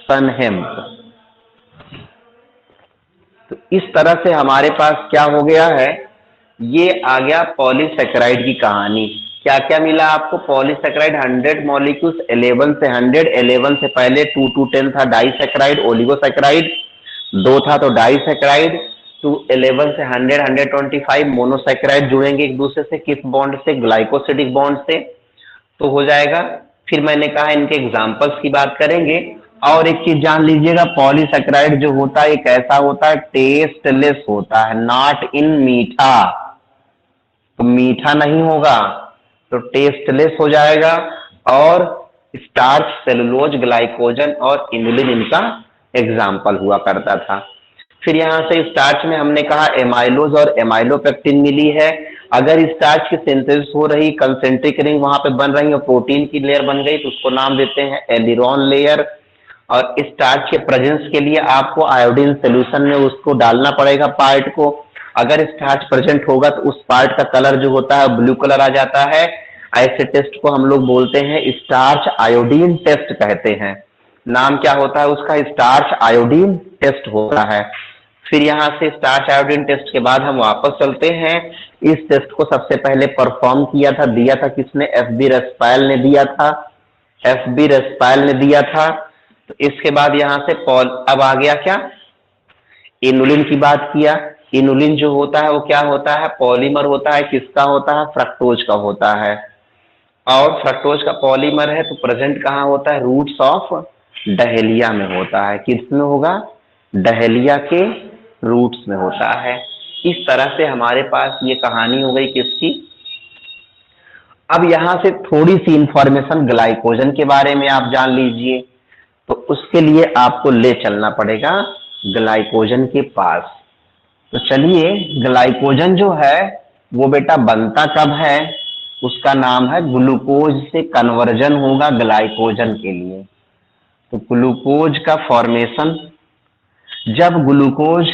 सन hemp. तो इस तरह से हमारे पास क्या हो गया है, ये आ गया पॉलीसेकेराइड की कहानी। क्या क्या मिला आपको? पॉलीसेकेराइड 100 मॉलिक्यूल्स 11 से 100, 11 से पहले 2 to 10 था डाइसेकेराइड ओलिगोसेकेराइड, 2 था तो डाइसेकेराइड, टू 11 से 100 125 मोनोसेकेराइड जुड़ेंगे एक दूसरे से, किस बॉन्ड से? ग्लाइकोसिडिक बॉन्ड से, तो हो जाएगा। फिर मैंने कहा इनके एग्जांपल्स की बात करेंगे। और एक चीज जान लीजिएगा, पॉलीसेकेराइड जो होता है एक ऐसा होता है टेस्टलेस होता है, नॉट इन मीठा, तो मीठा नहीं होगा तो टेस्टलेस हो जाएगा। और स्टार्च, सेलुलोज, ग्लाइकोजन और इनुलिन इनका एग्जाम्पल हुआ करता था। फिर यहां से स्टार्च में हमने कहा एमाइलोज और एमाइलोपेक्टिन मिली है। अगर स्टार्च की सिंथेसिस हो रही, कंसेंट्रिक रिंग वहां पे बन रही और प्रोटीन की लेयर बन गई तो उसको नाम देते हैं एलिरॉन लेयर। और स्टार्च के प्रेजेंस के लिए आपको आयोडीन सोल्यूशन में उसको डालना पड़ेगा पार्ट को। अगर स्टार्च प्रेजेंट होगा तो उस पार्ट का कलर जो होता है ब्लू कलर आ जाता है। ऐसे टेस्ट को हम लोग बोलते हैं स्टार्च आयोडीन टेस्ट कहते हैं। नाम क्या होता है उसका? स्टार्च आयोडीन टेस्ट होता है। फिर यहां से स्टार्च आयोडीन टेस्ट के बाद हम वापस चलते हैं। इस टेस्ट को सबसे पहले परफॉर्म किया था, दिया था किसने? एफ.बी. रास्पाल ने दिया था, एफ.बी. रास्पाल ने दिया था। तो इसके बाद यहां से अब आ गया क्या? इनुलिन की बात किया। इनुलिन जो होता है वो क्या होता है? पॉलीमर होता है। किसका होता है? फ्रक्टोज का होता है। और फ्रक्टोज का पॉलीमर है तो प्रेजेंट कहाँ होता है? रूट्स ऑफ डहेलिया में होता है। किसमें होगा? डहेलिया के रूट्स में होता है। इस तरह से हमारे पास ये कहानी हो गई किसकी? अब यहां से थोड़ी सी इंफॉर्मेशन ग्लाइकोजन के बारे में आप जान लीजिए। तो उसके लिए आपको ले चलना पड़ेगा ग्लाइकोजन के पास। तो चलिए, ग्लाइकोजन जो है वो बेटा बनता कब है? उसका नाम है ग्लूकोज से कन्वर्जन होगा ग्लाइकोजन के लिए। तो ग्लूकोज का फॉर्मेशन, जब ग्लूकोज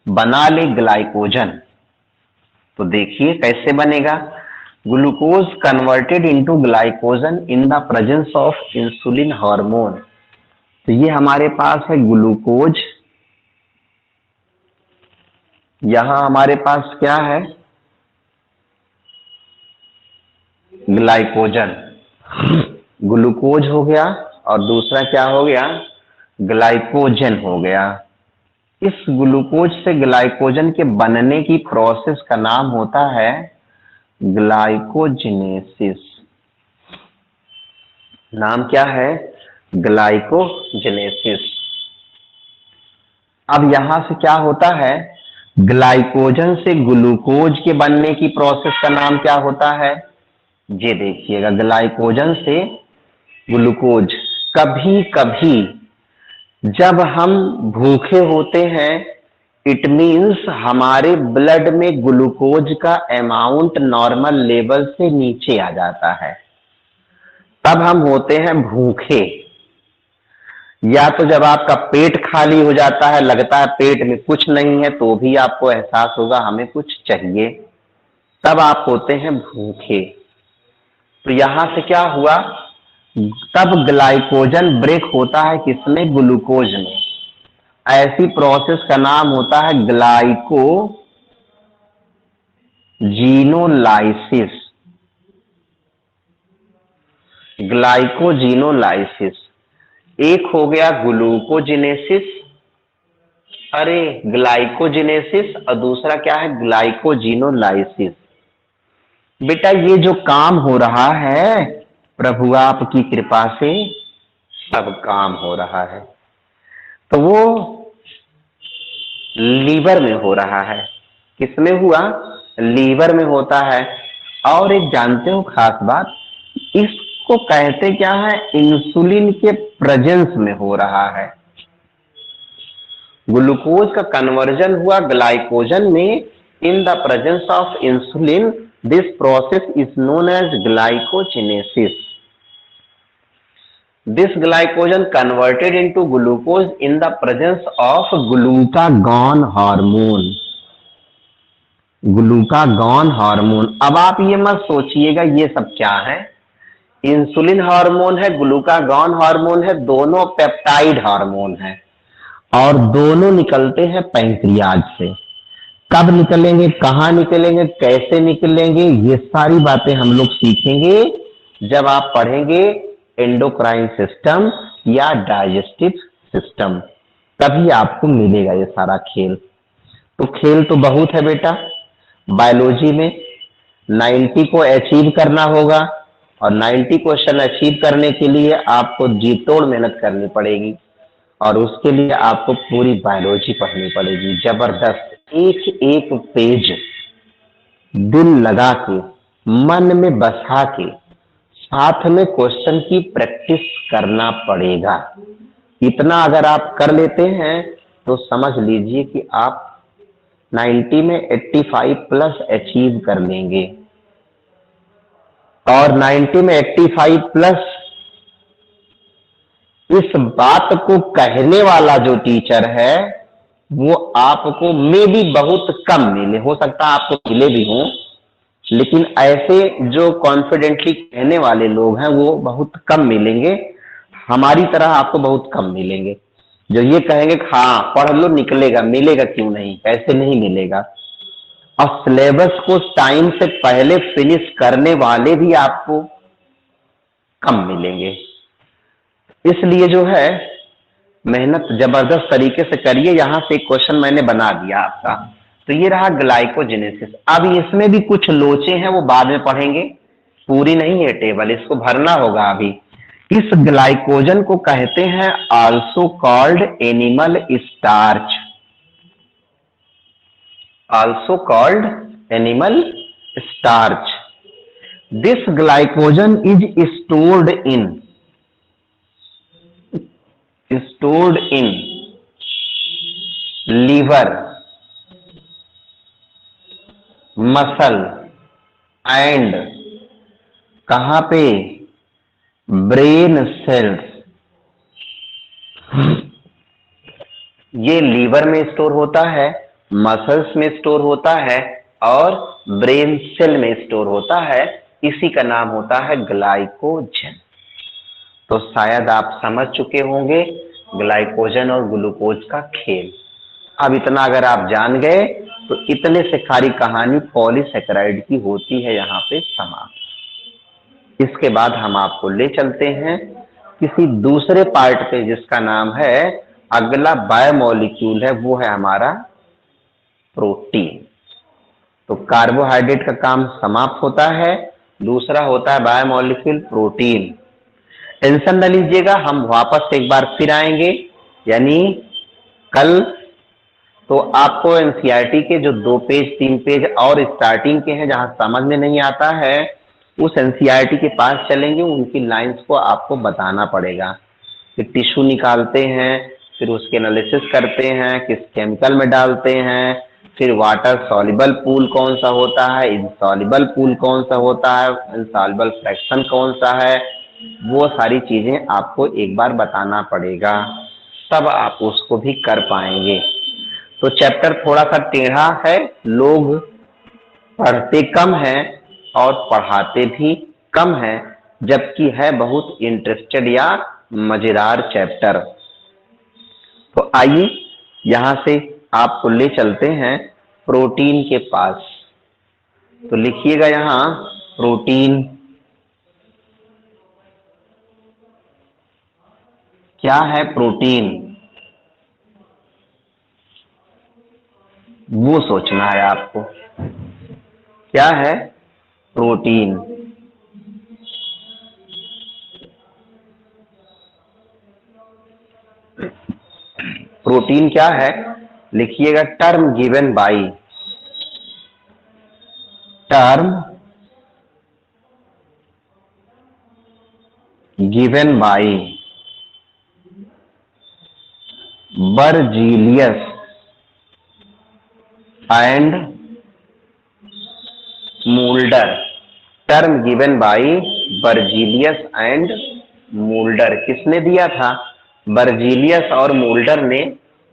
बना ले ग्लाइकोजन, तो देखिए कैसे बनेगा। Glucose converted into glycogen in the presence of insulin hormone. तो ये हमारे पास है ग्लूकोज, यहां हमारे पास क्या है? ग्लाइकोजन। ग्लूकोज हो गया और दूसरा क्या हो गया? ग्लाइकोजन हो गया। इस ग्लूकोज से ग्लाइकोजन के बनने की प्रोसेस का नाम होता है ग्लाइकोजेनेसिस। नाम क्या है? ग्लाइकोजेनेसिस। अब यहां से क्या होता है? ग्लाइकोजन से ग्लूकोज के बनने की प्रोसेस का नाम क्या होता है? ये देखिएगा, ग्लाइकोजन से ग्लूकोज। कभी कभी जब हम भूखे होते हैं, इट मीन्स हमारे ब्लड में ग्लूकोज का अमाउंट नॉर्मल लेवल से नीचे आ जाता है, तब हम होते हैं भूखे। या तो जब आपका पेट खाली हो जाता है, लगता है पेट में कुछ नहीं है, तो भी आपको एहसास होगा हमें कुछ चाहिए, तब आप होते हैं भूखे। तो यहां से क्या हुआ? तब ग्लाइकोजन ब्रेक होता है किसमें? ग्लूकोज में। ऐसी प्रोसेस का नाम होता है ग्लाइकोजीनोलाइसिस। ग्लाइकोजीनोलाइसिस। एक हो गया ग्लूकोजिनेसिस, अरे ग्लाइकोजिनेसिस, और दूसरा क्या है? ग्लाइकोजीनोलाइसिस। बेटा ये जो काम हो रहा है, प्रभु आपकी कृपा से सब काम हो रहा है, तो वो लीवर में हो रहा है। किसमें हुआ? लीवर में होता है। और एक जानते हो खास बात, इसको कहते क्या है? इंसुलिन के प्रेजेंस में हो रहा है। ग्लूकोज का कन्वर्जन हुआ ग्लाइकोजन में in the presence of insulin. This process is known as glycogenesis. This glycogen converted into glucose in the presence of glucagon hormone. Glucagon hormone. अब आप ये मत सोचिएगा ये सब क्या है, इंसुलिन हार्मोन है, ग्लूकागॉन हार्मोन है, दोनों पेप्टाइड हार्मोन है और दोनों निकलते हैं पैंक्रियाज से। कब निकलेंगे, कहाँ निकलेंगे, कैसे निकलेंगे, ये सारी बातें हम लोग सीखेंगे जब आप पढ़ेंगे एंडोक्राइन सिस्टम या डाइजेस्टिव सिस्टम, तभी आपको मिलेगा ये सारा खेल। तो खेल तो बहुत है बेटा। बायोलॉजी में 90 को अचीव करना होगा और 90 क्वेश्चन अचीव करने के लिए आपको जी तोड़ मेहनत करनी पड़ेगी और उसके लिए आपको पूरी बायोलॉजी पढ़नी पड़ेगी जबरदस्त। एक एक पेज दिल लगा के, मन में बसा के, साथ में क्वेश्चन की प्रैक्टिस करना पड़ेगा। इतना अगर आप कर लेते हैं तो समझ लीजिए कि आप 90 में 85 प्लस अचीव कर लेंगे। और 90 में 85 प्लस इस बात को कहने वाला जो टीचर है वो आपको में भी बहुत कम मिले, हो सकता है आपको मिले भी हों, लेकिन ऐसे जो कॉन्फिडेंटली कहने वाले लोग हैं वो बहुत कम मिलेंगे। हमारी तरह आपको बहुत कम मिलेंगे जो ये कहेंगे हाँ पढ़ लो निकलेगा, मिलेगा क्यों नहीं, कैसे नहीं मिलेगा। और सिलेबस को टाइम से पहले फिनिश करने वाले भी आपको कम मिलेंगे। इसलिए जो है मेहनत जबरदस्त तरीके से करिए। यहां से एक क्वेश्चन मैंने बना दिया आपका, तो ये रहा ग्लाइकोजेनेसिस। अब इसमें भी कुछ लोचे हैं, वो बाद में पढ़ेंगे, पूरी नहीं है टेबल, इसको भरना होगा अभी। इस ग्लाइकोजन को कहते हैं also called animal starch, also called animal starch. This glycogen is stored in liver, muscle and कहां पे, ब्रेन सेल्स। ये लीवर में स्टोर होता है, मसल्स में स्टोर होता है और ब्रेन सेल में स्टोर होता है। इसी का नाम होता है ग्लाइकोजन। तो शायद आप समझ चुके होंगे ग्लाइकोजन और ग्लूकोज का खेल। अब इतना अगर आप जान गए तो इतने से सारी कहानी पॉलीसेकेराइड की होती है यहाँ पे समाप्त। इसके बाद हम आपको ले चलते हैं किसी दूसरे पार्ट पे जिसका नाम है, अगला बायोमोलिक्यूल है वो है हमारा प्रोटीन। तो कार्बोहाइड्रेट का काम समाप्त होता है, दूसरा होता है बायोमोलिक्यूल प्रोटीन। टेंशन न लीजिएगा, हम वापस एक बार फिर आएंगे, यानी कल तो आपको एनसीईआरटी के जो 2 पेज 3 पेज और स्टार्टिंग के हैं जहां समझ में नहीं आता है, उस एनसीईआरटी के पास चलेंगे, उनकी लाइंस को आपको बताना पड़ेगा कि टिश्यू निकालते हैं, फिर उसके एनालिसिस करते हैं, किस केमिकल में डालते हैं, फिर वाटर सॉल्युबल पूल कौन सा होता है, इनसॉल्युबल पूल कौन सा होता है, इनसॉल्युबल फ्रैक्शन कौन सा है, वो सारी चीजें आपको एक बार बताना पड़ेगा, तब आप उसको भी कर पाएंगे। तो चैप्टर थोड़ा सा टेढ़ा है, लोग पढ़ते कम हैं और पढ़ाते भी कम हैं, जबकि है बहुत इंटरेस्टेड या मजेदार चैप्टर। तो आइए यहां से आपको ले चलते हैं प्रोटीन के पास। तो लिखिएगा यहां प्रोटीन। क्या है प्रोटीन, वो सोचना है आपको। क्या है प्रोटीन? प्रोटीन क्या है लिखिएगा, term given by, term given by Berzelius and Mulder. Term given by Berzelius and Mulder. किसने दिया था? बर्जीलियस और मूल्डर ने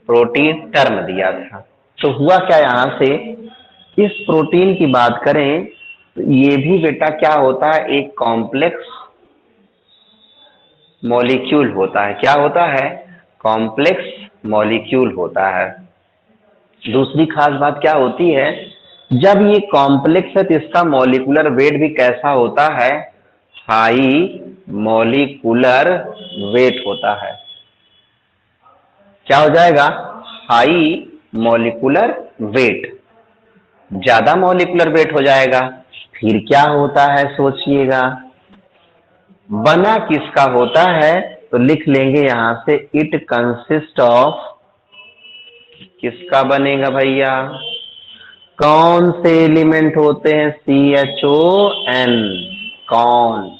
प्रोटीन टर्म दिया था। तो हुआ क्या यहां से, इस प्रोटीन की बात करें तो ये भी बेटा क्या होता है, एक कॉम्प्लेक्स मॉलिक्यूल होता है। क्या होता है? कॉम्प्लेक्स मॉलिक्यूल होता है। दूसरी खास बात क्या होती है, जब ये कॉम्प्लेक्स है तो इसका मॉलिक्यूलर वेट भी कैसा होता है? हाई मॉलिक्यूलर वेट होता है। क्या हो जाएगा? हाई मॉलिक्यूलर वेट, ज्यादा मॉलिक्यूलर वेट हो जाएगा। फिर क्या होता है सोचिएगा, बना किसका होता है? तो लिख लेंगे यहां से, इट कंसिस्ट ऑफ, किसका बनेगा भैया? कौन से एलिमेंट होते हैं? CHON, कौन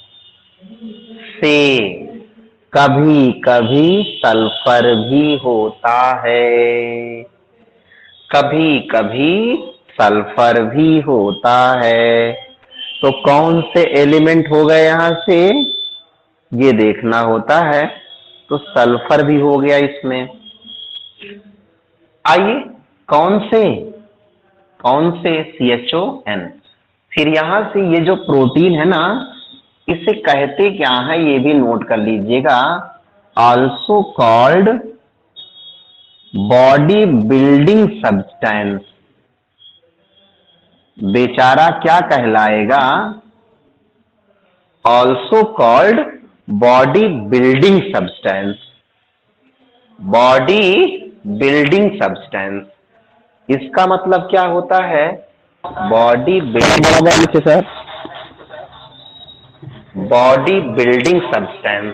से? कभी कभी सल्फर भी होता है, कभी कभी सल्फर भी होता है। तो कौन से एलिमेंट हो गए यहां से, ये देखना होता है। तो सल्फर भी हो गया इसमें। आइए, कौन से? कौन से? CHON। फिर यहां से ये जो प्रोटीन है ना, इसे कहते क्या है ये भी नोट कर लीजिएगा। Also called body building substance. बेचारा क्या कहलाएगा? Also called body building substance. Body building substance, इसका मतलब क्या होता है? Body building, sir, body building substance.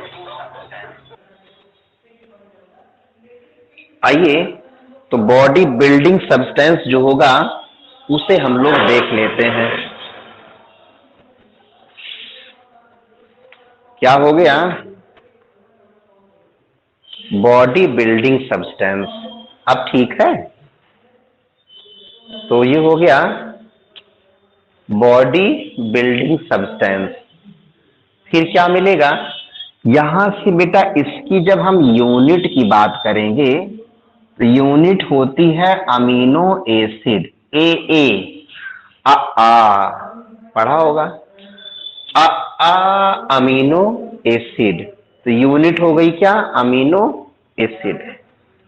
आइए, तो बॉडी बिल्डिंग सब्सटेंस जो होगा उसे हम लोग देख लेते हैं। क्या हो गया? Body building substance. अब ठीक है, तो ये हो गया बॉडी बिल्डिंग सब्सटेंस। फिर क्या मिलेगा? यहां से बेटा इसकी जब हम यूनिट की बात करेंगे तो यूनिट होती है अमीनो एसिड, AA। पढ़ा होगा, अमीनो एसिड। तो यूनिट हो गई क्या? Amino acid.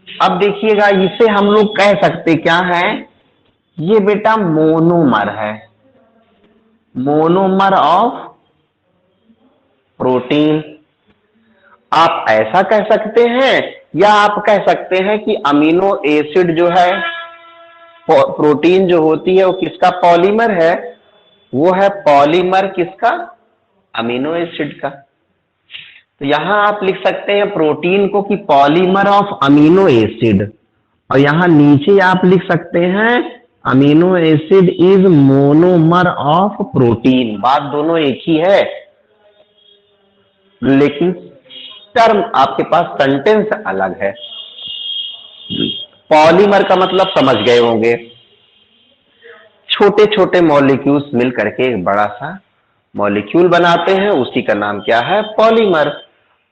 अब देखिएगा, इसे हम लोग कह सकते क्या है? ये बेटा मोनोमर है, मोनोमर ऑफ प्रोटीन। आप ऐसा कह सकते हैं, या आप कह सकते हैं कि अमीनो एसिड जो है, प्रोटीन जो होती है वो किसका पॉलीमर है? वो है पॉलीमर किसका? अमीनो एसिड का। तो यहां आप लिख सकते हैं प्रोटीन को कि पॉलीमर ऑफ अमीनो एसिड, और यहां नीचे आप लिख सकते हैं amino acid is monomer of protein. बात दोनों एक ही है, लेकिन टर्म आपके पास, सेंटेंस अलग है। पॉलीमर का मतलब समझ गए होंगे, छोटे छोटे मॉलिक्यूल्स मिल करके एक बड़ा सा मॉलिक्यूल बनाते हैं, उसी का नाम क्या है? पॉलीमर।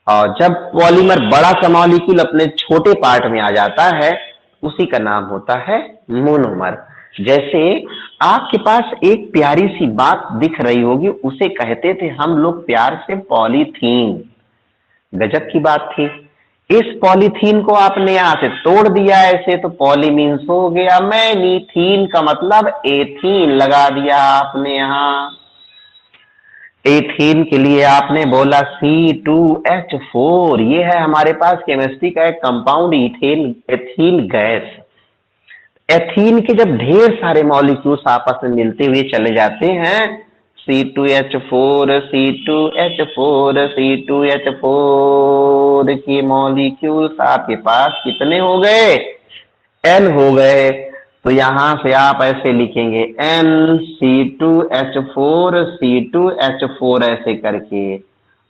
और जब पॉलीमर बड़ा सा मॉलिक्यूल अपने छोटे पार्ट में आ जाता है, उसी का नाम होता है मोनोमर। जैसे आपके पास एक प्यारी सी बात दिख रही होगी, उसे कहते थे हम लोग प्यार से पॉलीथीन। गजब की बात थी। इस पॉलीथीन को आपने यहां से तोड़ दिया ऐसे, तो पॉलीमीन्स हो गया। मैनीथीन का मतलब एथीन लगा दिया आपने यहां। एथीन के लिए आपने बोला C2H4। ये है हमारे पास केमिस्ट्री का एक compound, ethane, ethene gas. Ethene के जब ढेर सारे मॉलिक्यूल्स आपस में मिलते हुए चले जाते हैं, C2H4, C2H4, C2H4 के मॉलिक्यूल्स आपके पास कितने हो गए? N हो गए। तो यहां से आप ऐसे लिखेंगे NC2H4, C2H4 ऐसे करके।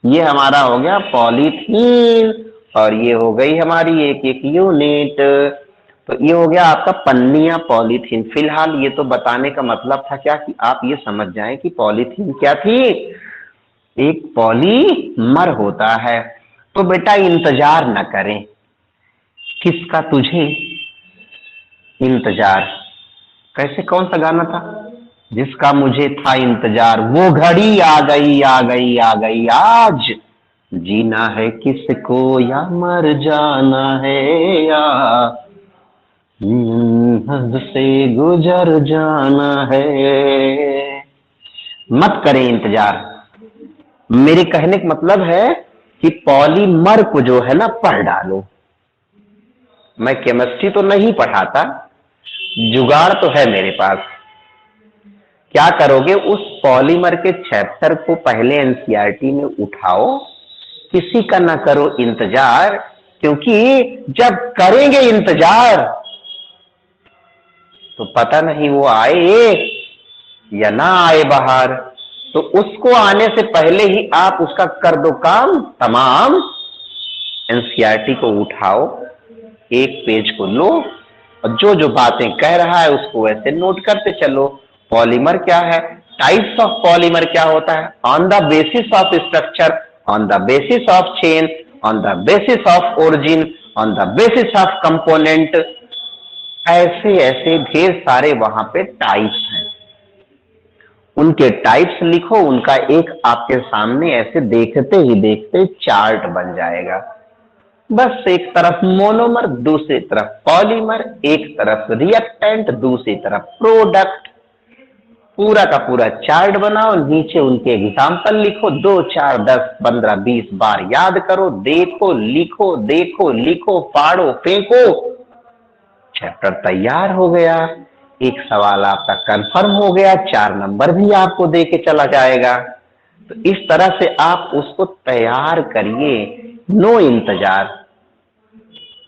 ये हमारा हो गया पॉलीथीन, और ये हो गई हमारी एक एक यूनिट। तो ये हो गया आपका पन्नी या पॉलीथीन। फिलहाल ये तो बताने का मतलब था क्या, कि आप ये समझ जाएं कि पॉलीथीन क्या थी? एक पॉलीमर होता है। तो बेटा इंतजार न करें। किसका? तुझे इंतजार। कैसे? कौन सा गाना था? जिसका मुझे था इंतजार, वो घड़ी आ गई, आ गई, आ गई आज। जीना है किसको या मर जाना है, या हद से गुजर जाना है। मत करें इंतजार। मेरे कहने का मतलब है कि पॉलीमर को जो है ना पढ़ डालो। मैं केमिस्ट्री तो नहीं पढ़ाता, जुगाड़ तो है मेरे पास। क्या करोगे, उस पॉलीमर के चैप्टर को पहले एनसीईआरटी में उठाओ, किसी का ना करो इंतजार, क्योंकि जब करेंगे इंतजार तो पता नहीं वो आए या ना आए बाहर। तो उसको आने से पहले ही आप उसका कर दो काम तमाम। एनसीईआरटी को उठाओ, एक पेज को लो और जो जो बातें कह रहा है उसको वैसे नोट करते चलो। पॉलीमर क्या है, टाइप्स ऑफ पॉलीमर क्या होता है, on the basis of structure, on the basis of chain, on the basis of origin, on the basis of component, ऐसे ऐसे ढेर सारे वहां पे टाइप्स हैं। उनके टाइप्स लिखो, उनका एक आपके सामने ऐसे देखते ही देखते चार्ट बन जाएगा। बस एक तरफ मोनोमर, दूसरी तरफ पॉलीमर, एक तरफ रिएक्टेंट, दूसरी तरफ प्रोडक्ट, पूरा का पूरा चार्ट बनाओ, नीचे उनके एग्जाम्पल लिखो, 2 4 10 15 20 बार याद करो, देखो लिखो, देखो लिखो, फाड़ो फेंको, चैप्टर तैयार हो गया। एक सवाल आपका कंफर्म हो गया, 4 नंबर भी आपको दे के चला जाएगा। तो इस तरह से आप उसको तैयार करिए, नो इंतजार,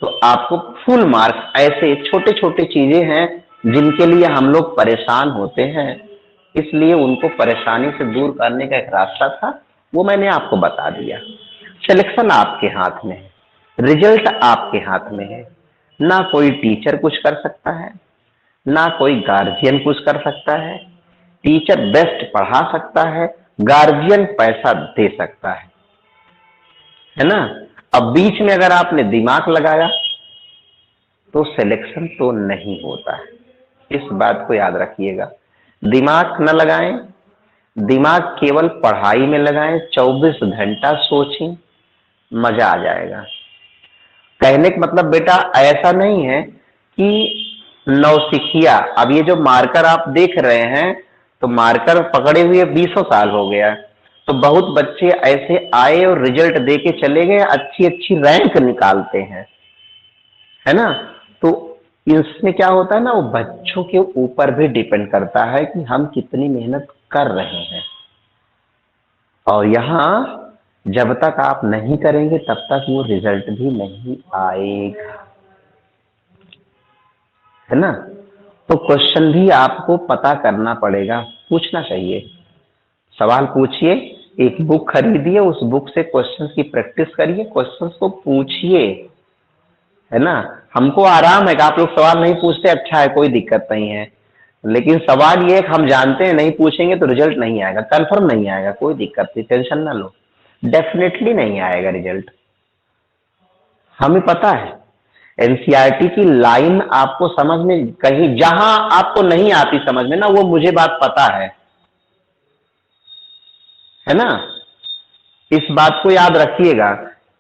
तो आपको फुल मार्क्स। ऐसे छोटे छोटे चीजें हैं जिनके लिए हम लोग परेशान होते हैं, इसलिए उनको परेशानी से दूर करने का एक रास्ता था, वो मैंने आपको बता दिया। सिलेक्शन आपके हाथ में है, रिजल्ट आपके हाथ में है। ना कोई टीचर कुछ कर सकता है, ना कोई गार्जियन कुछ कर सकता है। टीचर बेस्ट पढ़ा सकता है, गार्जियन पैसा दे सकता है ना। अब बीच में अगर आपने दिमाग लगाया तो सिलेक्शन तो नहीं होता है, इस बात को याद रखिएगा। दिमाग न लगाएं, दिमाग केवल पढ़ाई में लगाएं, 24 घंटा सोचें, मजा आ जाएगा। कहने का मतलब बेटा ऐसा नहीं है कि नौसिखिया, अब ये जो मार्कर आप देख रहे हैं, तो मार्कर पकड़े हुए 20 साल हो गया, तो बहुत बच्चे ऐसे आए और रिजल्ट दे के चले गए, अच्छी अच्छी रैंक निकालते हैं, है ना। तो इसमें क्या होता है ना, वो बच्चों के ऊपर भी डिपेंड करता है कि हम कितनी मेहनत कर रहे हैं। और यहाँ जब तक आप नहीं करेंगे तब तक वो रिजल्ट भी नहीं आएगा, है ना। तो क्वेश्चन भी आपको पता करना पड़ेगा, पूछना चाहिए, सवाल पूछिए, एक बुक खरीदिए, उस बुक से क्वेश्चंस की प्रैक्टिस करिए, क्वेश्चंस को पूछिए, है ना। हमको आराम है कि आप लोग सवाल नहीं पूछते, अच्छा है, कोई दिक्कत नहीं है, लेकिन सवाल ये है कि हम जानते हैं नहीं पूछेंगे तो रिजल्ट नहीं आएगा, कंफर्म नहीं आएगा, कोई दिक्कत नहीं, टेंशन ना लो, डेफिनेटली नहीं आएगा रिजल्ट, हमें पता है। एनसीईआरटी की लाइन आपको समझ में, कहीं जहां आपको नहीं आती समझ में ना, वो मुझे बात पता है ना। इस बात को याद रखिएगा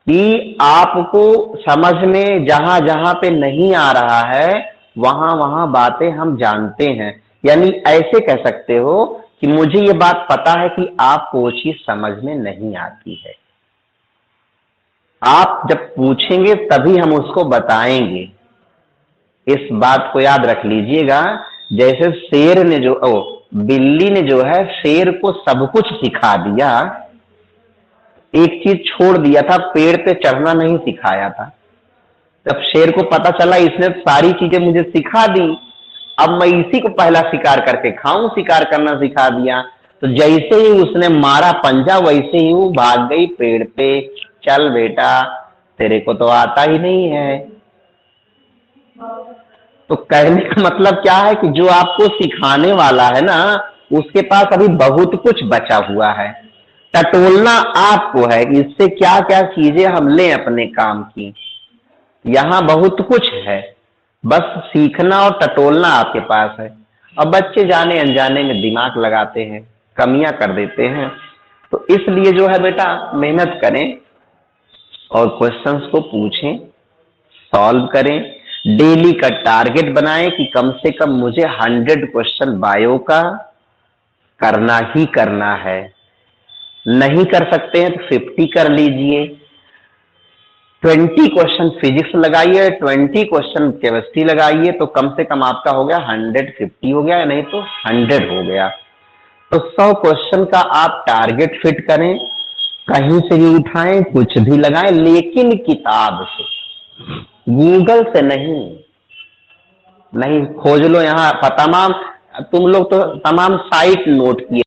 कि आपको समझ में जहां जहां पे नहीं आ रहा है, वहां वहां बातें हम जानते हैं। यानी ऐसे कह सकते हो कि मुझे ये बात पता है कि आपको वो चीज समझ में नहीं आती है, आप जब पूछेंगे तभी हम उसको बताएंगे, इस बात को याद रख लीजिएगा। जैसे शेर ने जो बिल्ली ने जो है शेर को सब कुछ सिखा दिया, एक चीज छोड़ दिया था, पेड़ पे चढ़ना नहीं सिखाया था। जब शेर को पता चला इसने सारी चीजें मुझे सिखा दी, अब मैं इसी को पहला शिकार करके खाऊं, शिकार करना सिखा दिया, तो जैसे ही उसने मारा पंजा वैसे ही वो भाग गई पेड़ पे। चल बेटा, तेरे को तो आता ही नहीं है। तो कहने का मतलब क्या है कि जो आपको सिखाने वाला है ना, उसके पास अभी बहुत कुछ बचा हुआ है, टटोलना आपको है कि इससे क्या क्या चीजें हम लें अपने काम की। यहाँ बहुत कुछ है, बस सीखना और टटोलना आपके पास है। अब बच्चे जाने अनजाने में दिमाग लगाते हैं, कमियां कर देते हैं, तो इसलिए जो है बेटा मेहनत करें, और क्वेश्चंस को पूछें, सॉल्व करें, डेली का टारगेट बनाएं कि कम से कम मुझे 100 क्वेश्चन बायो का करना ही करना है। नहीं कर सकते हैं तो 50 कर लीजिए। 20 क्वेश्चन फिजिक्स लगाइए, 20 क्वेश्चन केमिस्ट्री लगाइए, तो कम से कम आपका हो गया 150 हो गया, या नहीं तो 100 हो गया। तो 100 क्वेश्चन का आप टारगेट फिट करें, कहीं से भी उठाएं, कुछ भी लगाएं, लेकिन किताब से, गूगल से नहीं। नहीं खोज लो यहाँ तमाम, तुम लोग तो तमाम साइट नोट किए।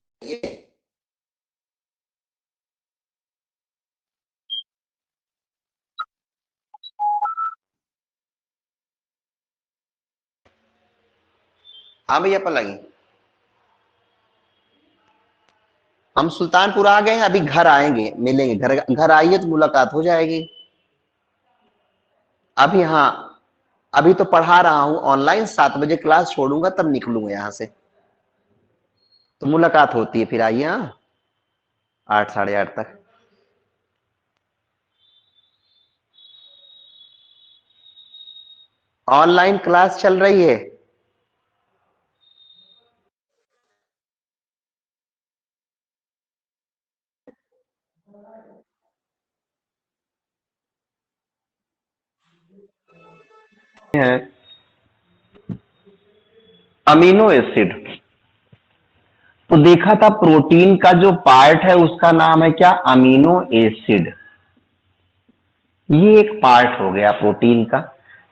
हाँ भैया पलंगी, हम सुल्तानपुर आ गए हैं, अभी घर आएंगे, मिलेंगे, घर घर आइए तो मुलाकात हो जाएगी। अभी हाँ, अभी तो पढ़ा रहा हूं ऑनलाइन, 7 बजे क्लास छोड़ूंगा तब निकलूंगा यहां से, तो मुलाकात होती है फिर। आइए हाँ, 8 साढ़े 8 तक। ऑनलाइन क्लास चल रही है। अमीनो एसिड, तो देखा था प्रोटीन का जो पार्ट है उसका नाम है क्या, अमीनो एसिड। ये एक पार्ट हो गया प्रोटीन का।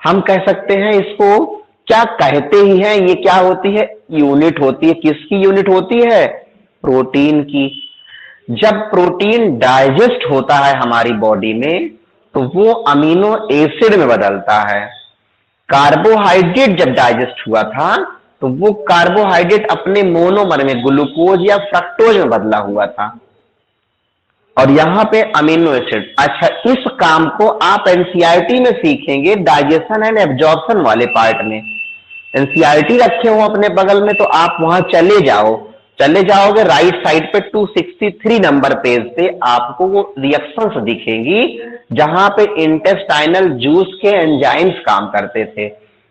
हम कह सकते हैं इसको, क्या कहते ही हैं, ये क्या होती है, यूनिट होती है। किसकी यूनिट होती है, प्रोटीन की। जब प्रोटीन डाइजेस्ट होता है हमारी बॉडी में तो वो अमीनो एसिड में बदलता है। कार्बोहाइड्रेट जब डाइजेस्ट हुआ था तो वो कार्बोहाइड्रेट अपने मोनोमर में ग्लूकोज या फ्रक्टोज में बदला हुआ था, और यहां पे अमीनो एसिड। अच्छा, इस काम को आप एनसीईआरटी में सीखेंगे, डाइजेशन एंड एब्जॉर्प्शन वाले पार्ट में। एनसीईआरटी रखे हो अपने बगल में तो आप वहां चले जाओ, चले जाओगे राइट साइड पे 263 नंबर पेज पे आपको वो रिएक्शंस दिखेंगी जहां पे इंटेस्टाइनल जूस के एंजाइम्स काम करते थे।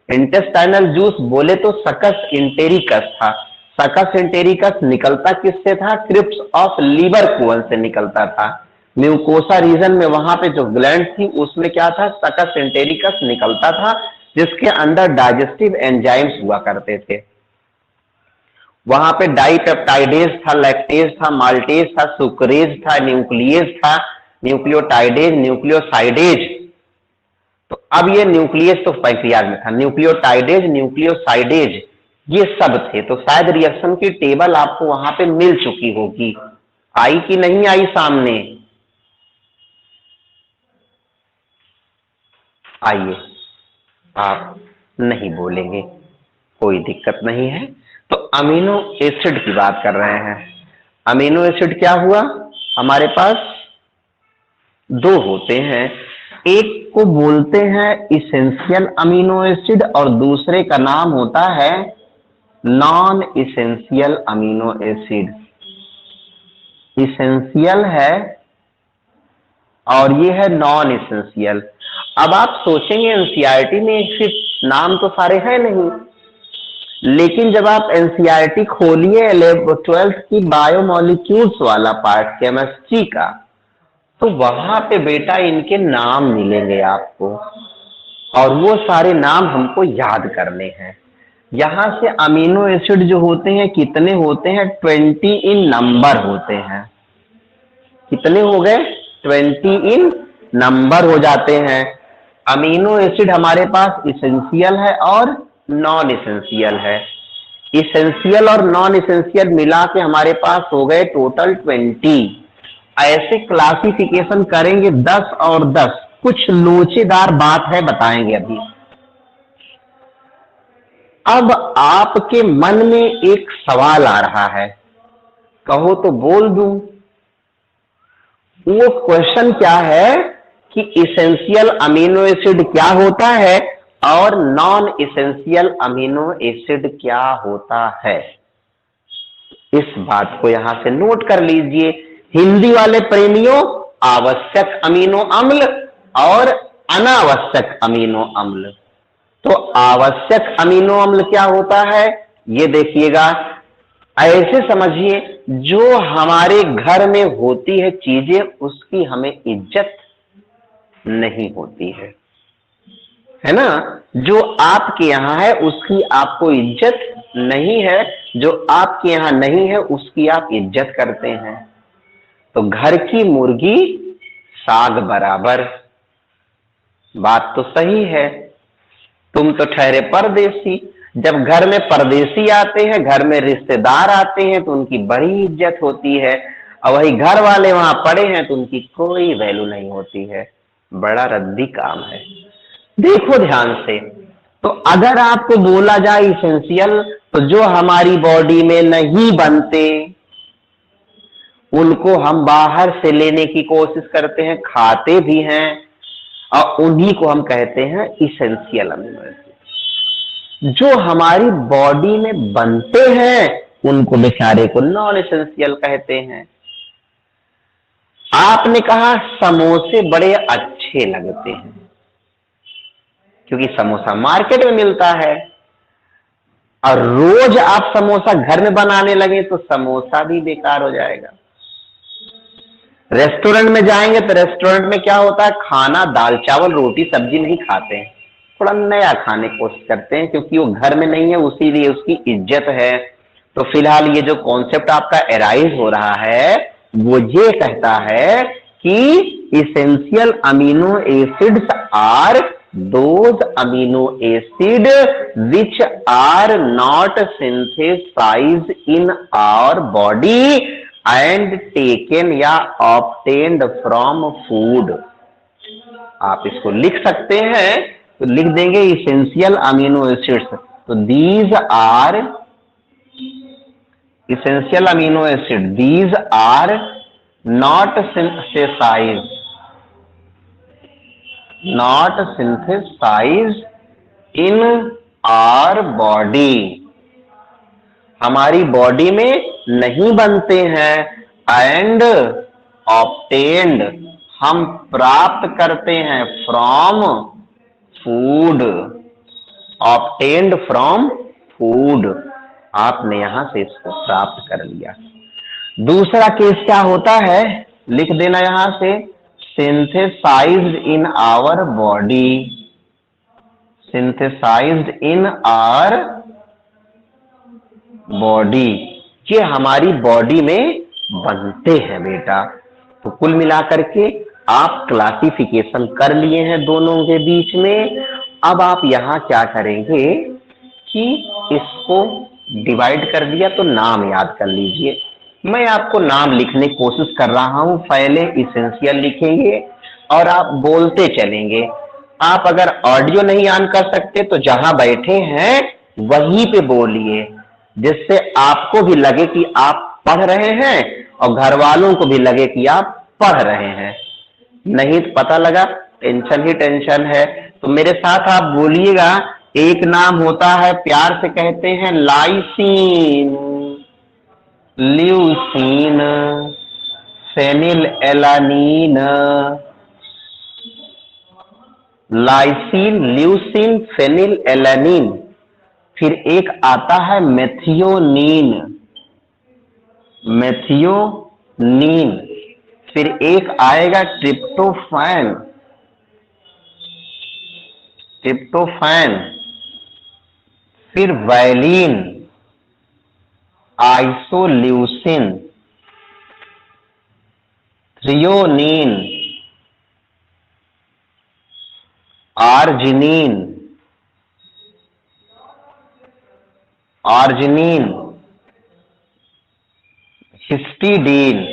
इंटेस्टाइनल जूस बोले तो सकस इंटेरिकस था। सकस इंटेरिकस निकलता किससे था, क्रिप्स ऑफ लीवर कोवन से निकलता था। म्यूकोसा रीजन में वहां पे जो ग्लैंड थी उसमें क्या था, सकस इंटेरिकस निकलता था, जिसके अंदर डाइजेस्टिव एंजाइम्स हुआ करते थे। वहां पे डाइपेप्टाइडेज था, लैक्टेज था, माल्टेज था, सुक्रेज था, न्यूक्लियस था, न्यूक्लियोटाइडेज, न्यूक्लियोसाइडेज। तो अब ये न्यूक्लियस तो पैंक्रियाज में था, न्यूक्लियोटाइडेज, न्यूक्लियोसाइडेज ये सब थे। तो शायद रिएक्शन की टेबल आपको वहां पे मिल चुकी होगी, आई कि नहीं आई सामने, आइए। आप नहीं बोलेंगे, कोई दिक्कत नहीं है। तो अमीनो एसिड की बात कर रहे हैं। अमीनो एसिड क्या हुआ, हमारे पास दो होते हैं, एक को बोलते हैं इसेंशियल अमीनो एसिड और दूसरे का नाम होता है non essential amino acid. Essential है और ये है नॉन इसेंशियल। अब आप सोचेंगे एनसीईआरटी में सिर्फ नाम तो सारे हैं नहीं, लेकिन जब आप एनसीईआरटी खोलिए 12th की बायोमोलिक्यूल्स वाला पार्ट केमिस्ट्री का, तो वहां पे बेटा इनके नाम मिलेंगे आपको, और वो सारे नाम हमको याद करने हैं। यहां से अमीनो एसिड जो होते हैं कितने होते हैं, 20 इन नंबर होते हैं। कितने हो गए, 20 इन नंबर हो जाते हैं। अमीनो एसिड हमारे पास इसेंशियल है और नॉन इसेंशियल है। इसेंशियल और नॉन इसेंशियल मिला के हमारे पास हो गए टोटल 20। ऐसे क्लासिफिकेशन करेंगे 10 और 10। कुछ लोचेदार बात है, बताएंगे अभी। अब आपके मन में एक सवाल आ रहा है, कहो तो बोल दूं। वो क्वेश्चन क्या है कि इसेंशियल अमीनो एसिड क्या होता है और नॉन इसेंशियल अमीनो एसिड क्या होता है। इस बात को यहां से नोट कर लीजिए। हिंदी वाले प्रेमियों, आवश्यक अमीनो अम्ल और अनावश्यक अमीनो अम्ल। तो आवश्यक अमीनो अम्ल क्या होता है, ये देखिएगा, ऐसे समझिए जो हमारे घर में होती है चीजें उसकी हमें इज्जत नहीं होती है ना। जो आपके यहां है उसकी आपको इज्जत नहीं है, जो आपके यहां नहीं है उसकी आप इज्जत करते हैं। तो घर की मुर्गी साग बराबर, बात तो सही है। तुम तो ठहरे परदेसी, जब घर में परदेसी आते हैं, घर में रिश्तेदार आते हैं तो उनकी बड़ी इज्जत होती है, और वही घर वाले वहां पड़े हैं तो उनकी कोई वैल्यू नहीं होती है। बड़ा रद्दी काम है। देखो ध्यान से, तो अगर आपको बोला जाए इसेंशियल, तो जो हमारी बॉडी में नहीं बनते उनको हम बाहर से लेने की कोशिश करते हैं, खाते भी हैं, और उन्हीं को हम कहते हैं इसेंशियल अमीनो एसिड। जो हमारी बॉडी में बनते हैं उनको बेचारे को नॉन एसेंशियल कहते हैं। आपने कहा समोसे बड़े अच्छे लगते हैं, क्योंकि समोसा मार्केट में मिलता है, और रोज आप समोसा घर में बनाने लगे तो समोसा भी बेकार हो जाएगा। रेस्टोरेंट में जाएंगे तो रेस्टोरेंट में क्या होता है, खाना दाल चावल रोटी सब्जी नहीं खाते हैं, थोड़ा नया खाने की कोशिश करते हैं, क्योंकि वो घर में नहीं है, उसीलिए उसकी इज्जत है। तो फिलहाल ये जो कॉन्सेप्ट आपका एराइज हो रहा है वो ये कहता है कि essential amino acids are those amino acid which are not synthesised in our body and taken या ऑब्टेन्ड फ्रॉम फूड। आप इसको लिख सकते हैं, तो लिख देंगे इसेंशियल अमीनो एसिड्स, तो these are essential amino acid, these are not synthesized in our body, हमारी बॉडी में नहीं बनते हैं, एंड ऑब्टेन्ड हम प्राप्त करते हैं, from food, obtained from food, आपने यहां से इसको प्राप्त कर लिया। दूसरा केस क्या होता है, लिख देना यहां से, synthesised in our body, synthesised in our body, ये हमारी बॉडी में बनते हैं बेटा। तो कुल मिलाकर के आप क्लासिफिकेशन कर लिए हैं दोनों के बीच में। अब आप यहां क्या करेंगे कि इसको डिवाइड कर दिया तो नाम याद कर लीजिए। मैं आपको नाम लिखने की कोशिश कर रहा हूं, पहले इसेंशियल लिखेंगे और आप बोलते चलेंगे। आप अगर ऑडियो नहीं ऑन कर सकते तो जहां बैठे हैं वहीं पे बोलिए, जिससे आपको भी लगे कि आप पढ़ रहे हैं और घर वालों को भी लगे कि आप पढ़ रहे हैं। नहीं तो पता लगा टेंशन ही टेंशन है। तो मेरे साथ आप बोलिएगा, एक नाम होता है, प्यार से कहते हैं lysine, leucine, phenylalanine, lysine, leucine, phenylalanine. फिर एक आता है मेथियोनीन, मेथियोनीन। फिर एक आएगा ट्रिप्टोफैन, ट्रिप्टोफैन। फिर valine, isoleucine, threonine, arginine, arginine, histidine.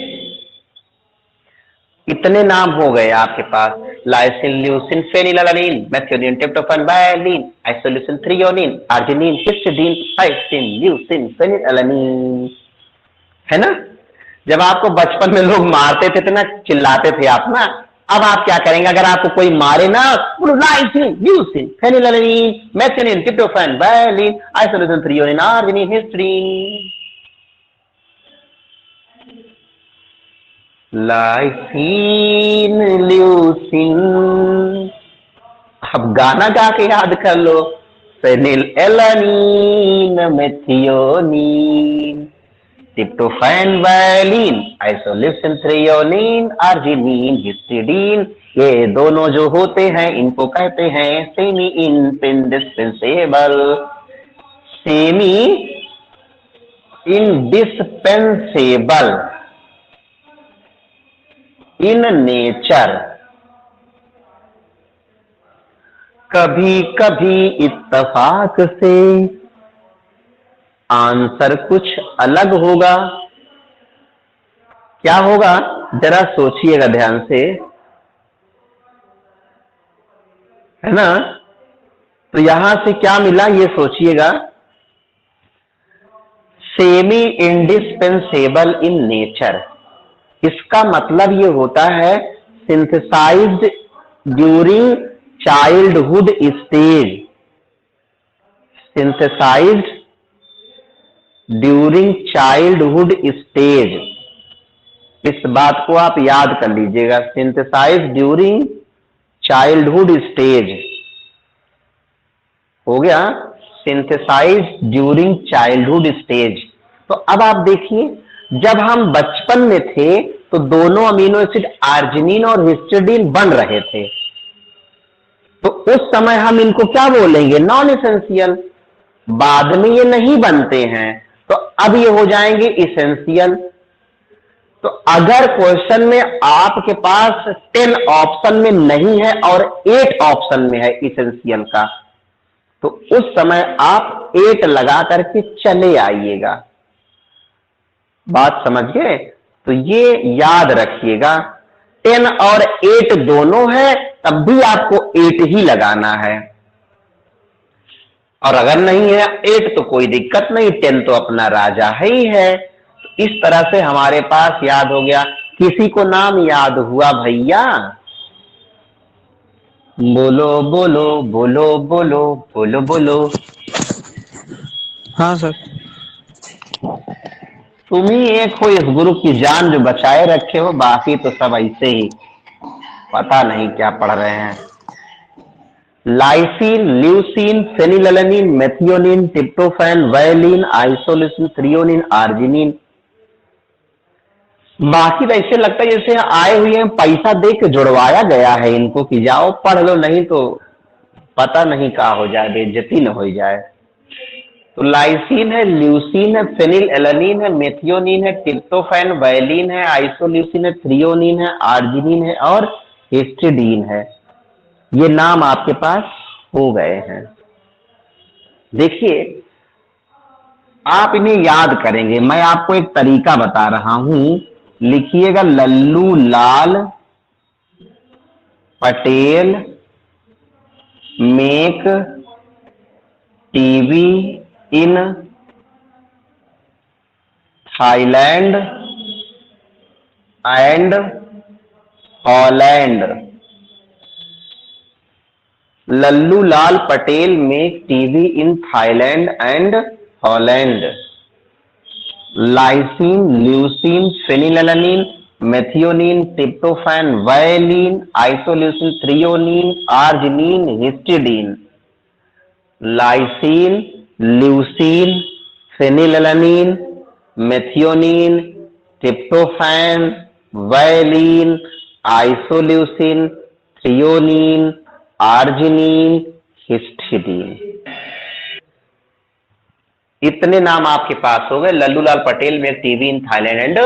इतने नाम हो गए आपके पास, lysine, leucine, phenylalanine, methionine, tryptophan, valine, isoleucine, threonine, arginine, histidine, lysine, leucine, phenylalanine, है ना। जब आपको बचपन में लोग मारते थे तो ना चिल्लाते थे आप ना, अब आप क्या करेंगे, अगर आपको कोई मारे ना, बोलो lysine, leucine, phenylalanine, methionine, tryptophan, valine, isoleucine, threonine, arginine, histidine. Lysine leucine. अब गाना गा के याद कर लो। Phenylalanine methionine tryptophan valine isoleucine threonine arginine histidine. ये दोनों जो होते हैं इनको कहते हैं semi indispensable. Semi indispensable in nature. कभी कभी इत्तेफाक से आंसर कुछ अलग होगा। क्या होगा जरा सोचिएगा ध्यान से, है ना। तो यहां से क्या मिला ये सोचिएगा। सेमी इंडिस्पेंसेबल इन नेचर, इसका मतलब ये होता है synthesised during childhood stage. Synthesised during childhood stage, इस बात को आप याद कर लीजिएगा। सिंथेसाइज्ड ड्यूरिंग चाइल्डहुड स्टेज हो गया, सिंथेसाइज्ड ड्यूरिंग चाइल्डहुड स्टेज। तो अब आप देखिए, जब हम बचपन में थे तो दोनों अमीनो एसिड आर्जिनिन और हिस्टिडीन बन रहे थे, तो उस समय हम इनको क्या बोलेंगे, नॉन एसेंशियल। बाद में ये नहीं बनते हैं तो अब ये हो जाएंगे इसेंशियल। तो अगर क्वेश्चन में आपके पास 10 ऑप्शन में नहीं है और 8 ऑप्शन में है इसेंशियल का, तो उस समय आप 8 लगा करके चले आइएगा। बात समझ गए। तो ये याद रखिएगा, 10 और 8 दोनों है तब भी आपको 8 ही लगाना है, और अगर नहीं है 8 तो कोई दिक्कत नहीं, 10 तो अपना राजा है ही है। तो इस तरह से हमारे पास याद हो गया। किसी को नाम याद हुआ भैया? बोलो बोलो बोलो बोलो बोलो बोलो। हाँ सर। तुम ही एक हो इस ग्रुप की जान जो बचाए रखे हो, बाकी तो सब ऐसे ही पता नहीं क्या पढ़ रहे हैं। Lysine, leucine, phenylalanine, methionine, tryptophan, valine, isoleucine, threonine, arginine. बाकी तो ऐसे लगता है जैसे आए हुए हैं, पैसा दे के जुड़वाया गया है इनको कि जाओ पढ़ लो, नहीं तो पता नहीं क्या हो जाए, बेइज्जती न हो जाए। तो लाइसिन है, ल्यूसिन है, फेनिलएलानिन है, मेथियोनिन है, ट्रिप्टोफैन, वायलिन है, आइसोल्यूसिन है, थ्रियोनिन है, आर्जिनिन है और हिस्टिडीन है। ये नाम आपके पास हो गए हैं। देखिए, आप इन्हें याद करेंगे। मैं आपको एक तरीका बता रहा हूं, लिखिएगा Lallu Lal Patel make TV in Thailand and Holland. Lallu Lal Patel make TV in Thailand and Holland. Lysine, leucine, phenylalanine, methionine, tryptophan, valine, isoleucine, threonine, arginine, histidine. Lysine, leucine, phenylalanine, methionine, tryptophan, valine, isoleucine, threonine, arginine, histidine. इतने नाम आपके पास हो गए। लल्लूलाल पटेल में TV in Thailand and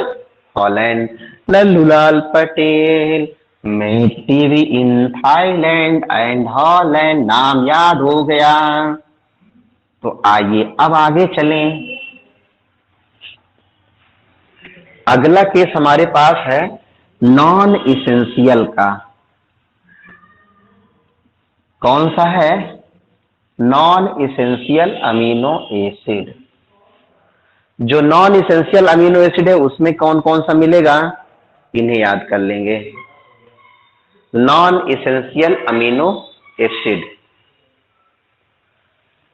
Holland. Lallulal Patel में TV in Thailand and Holland, नाम याद हो गया। तो आइए अब आगे चलें। अगला केस हमारे पास है नॉन इसेंशियल का। कौन सा है? Non essential amino acid. जो नॉन इसेंशियल अमीनो एसिड है उसमें कौन कौन सा मिलेगा, इन्हें याद कर लेंगे। नॉन इसेंशियल अमीनो एसिड,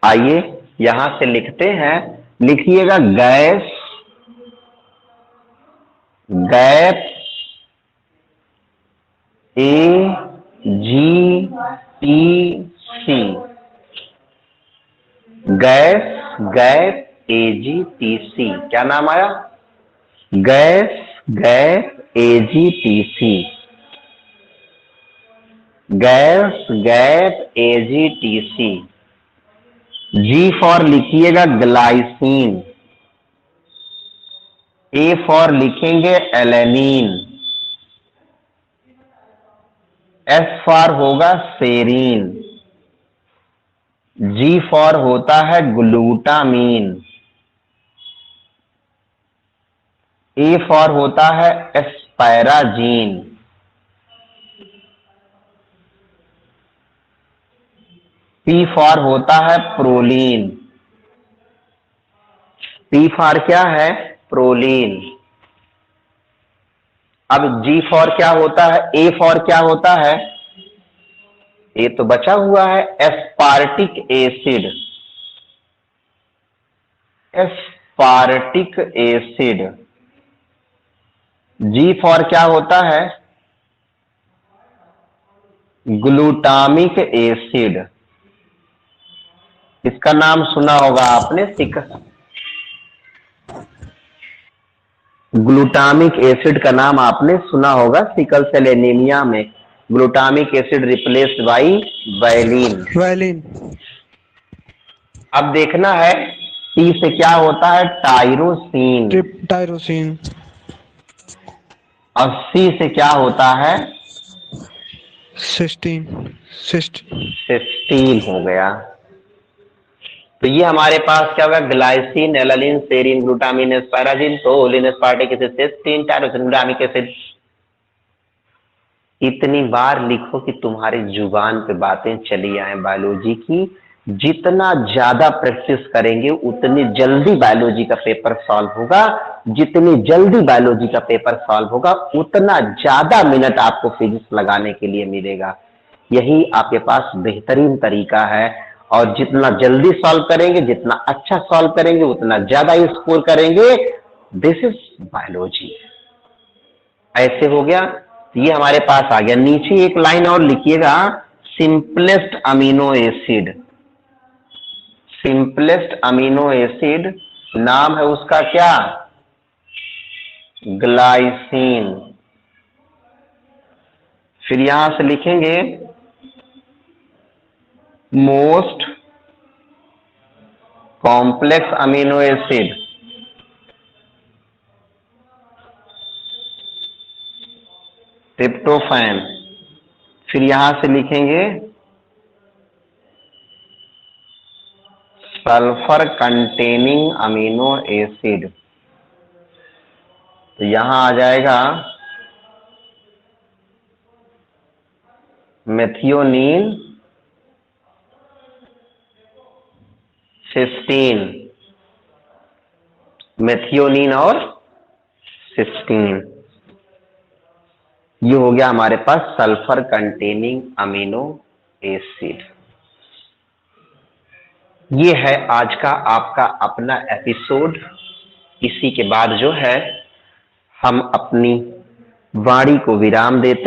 आइए यहां से लिखते हैं। लिखिएगा gas, gap, AGTC, gas gas AGTC, क्या नाम आया? Gas gas AGTC, gas gas AGTC। G for लिखिएगा ग्लाइसिन, A फॉर लिखेंगे एलेनिन, S फॉर होगा सेरीन, G फॉर होता है ग्लूटामीन, A फॉर होता है एस्पैराजीन, P फॉर होता है प्रोलीन, P फॉर क्या है? प्रोलीन। अब G फॉर क्या होता है? A फॉर क्या होता है? A तो बचा हुआ है, aspartic acid, aspartic acid. G for क्या होता है? Glutamic acid. इसका नाम सुना होगा आपने, ग्लूटामिक एसिड का नाम आपने सुना होगा सिकल सेल एनीमिया में glutamic acid replaced by valine. अब देखना है T से क्या होता है? टायरोसिन। और C से क्या होता है? सिस्टीन हो गया। तो ये हमारे पास क्या होगा? Glycine, alanine, serine, glutamine, asparagine, proline, aspartic acid, cysteine, tyrosine, glutamic acid. इतनी बार लिखो कि तुम्हारी जुबान पे बातें चली आए बायोलॉजी की। जितना ज्यादा प्रैक्टिस करेंगे उतनी जल्दी बायोलॉजी का पेपर सॉल्व होगा, जितनी जल्दी बायोलॉजी का पेपर सॉल्व होगा उतना ज्यादा मिनट आपको फिजिक्स लगाने के लिए मिलेगा। यही आपके पास बेहतरीन तरीका है, और जितना जल्दी सॉल्व करेंगे, जितना अच्छा सॉल्व करेंगे, उतना ज्यादा स्कोर करेंगे। This is biology. ऐसे हो गया। ये हमारे पास आ गया। नीचे एक लाइन और लिखिएगा, simplest amino acid. Simplest amino acid नाम है उसका क्या? ग्लाइसिन। फिर यहां से लिखेंगे most complex amino acid. Tryptophan. फिर यहां से लिखेंगे सल्फर कंटेनिंग अमीनो एसिड। तो यहां आ जाएगा मेथियोनीन, सिस्टीन, मेथियोनीन और सिस्टीन। ये हो गया हमारे पास सल्फर कंटेनिंग अमीनो एसिड। ये है आज का आपका अपना एपिसोड। इसी के बाद जो है हम अपनी वाणी को विराम देते